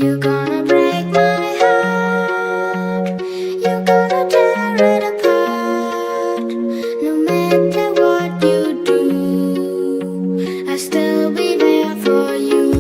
You're gonna break my heart. You're gonna tear it apart. No matter what you do, I'll still be there for you.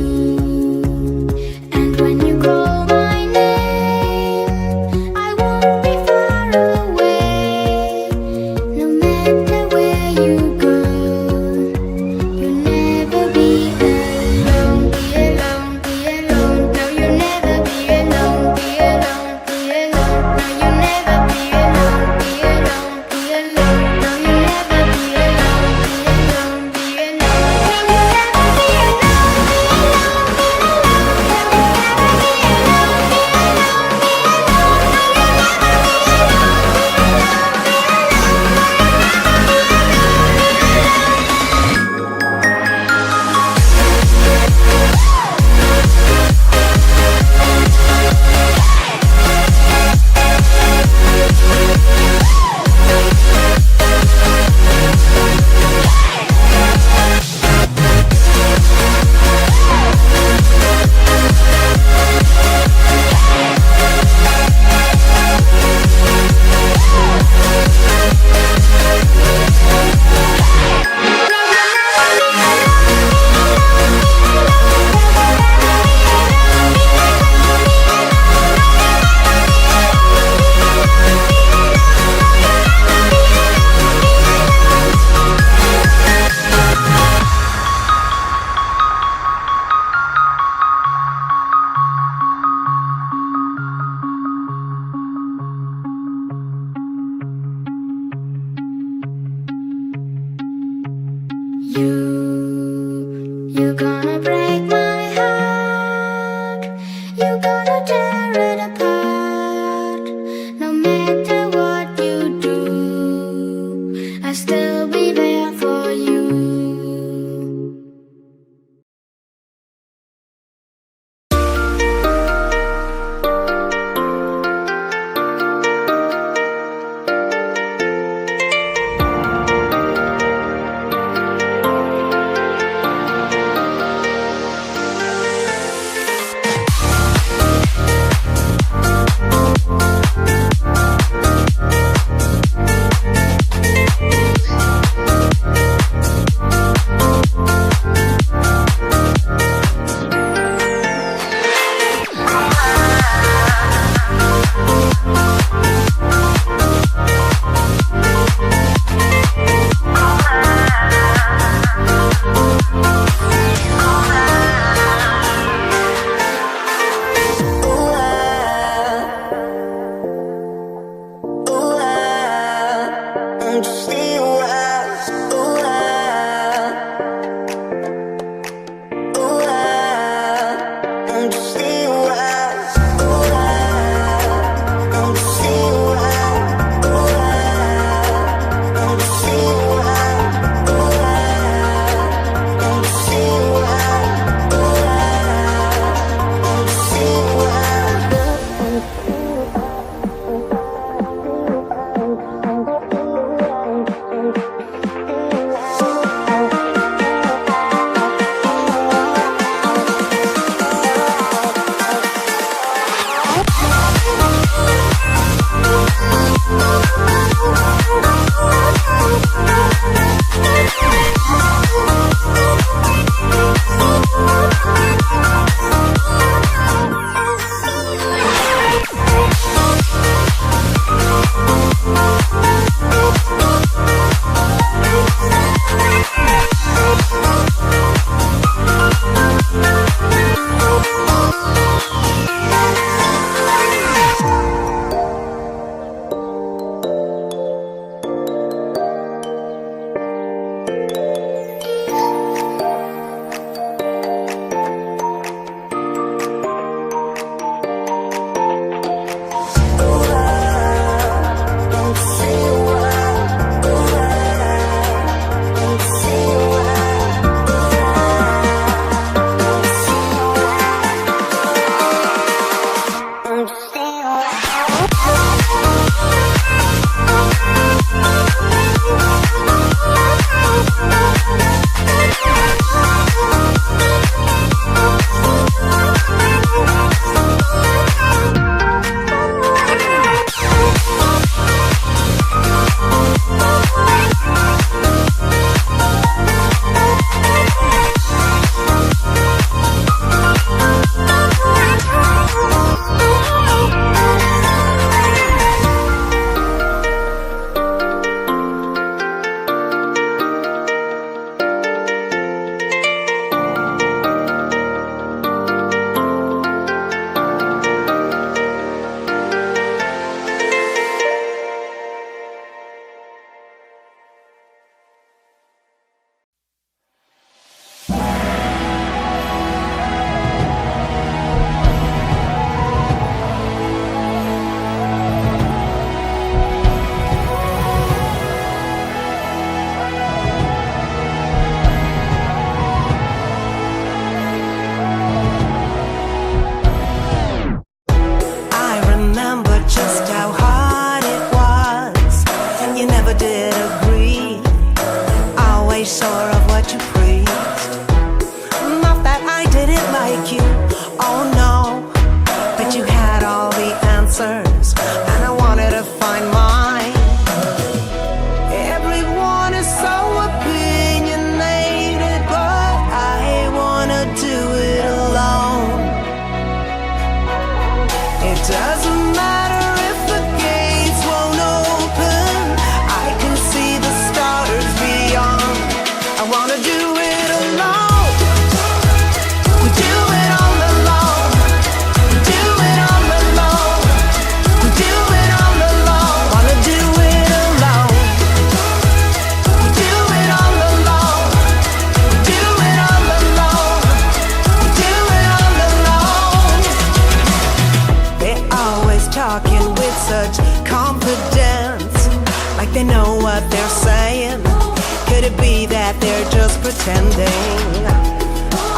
be that they're just pretending.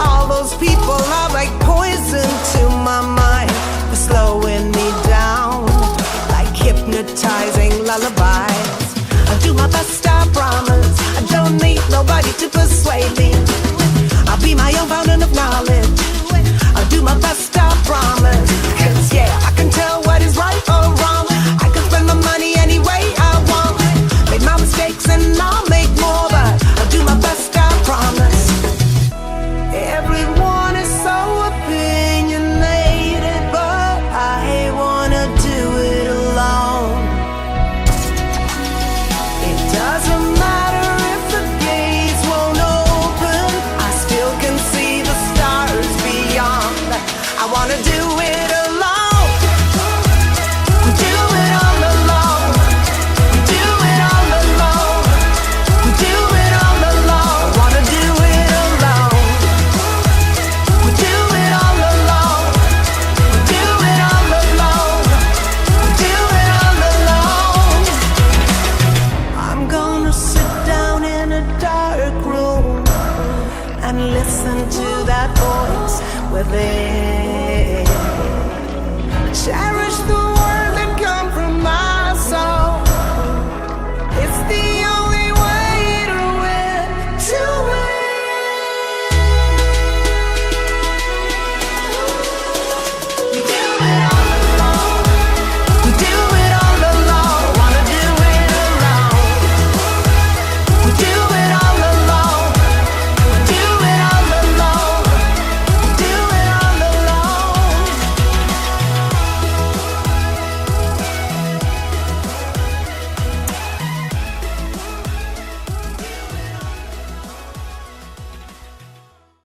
All those people are like poison to my mind. They're slowing me down like hypnotizing lullabies. I'll do my best, I promise. I don't need nobody to persuade me. I'll be my own fountain of knowledge. I'll do my best, I promise. 'Cause yeah, I can tell what is right or wrong. I can spend my money any way I want. Make my mistakes and I'll make more, but I'll do my best, I promise. Everyone is so opinionated, but I wanna do it alone. It doesn't matter if the gates won't open, I still can see the stars beyond. I wanna do it alone. Do it all alone. Do it all alone. Do it all alone. Wanna do it alone. Do it all alone. Do it all alone. Do it all alone. I'm gonna sit down in a dark room and listen to that voice within. Cherish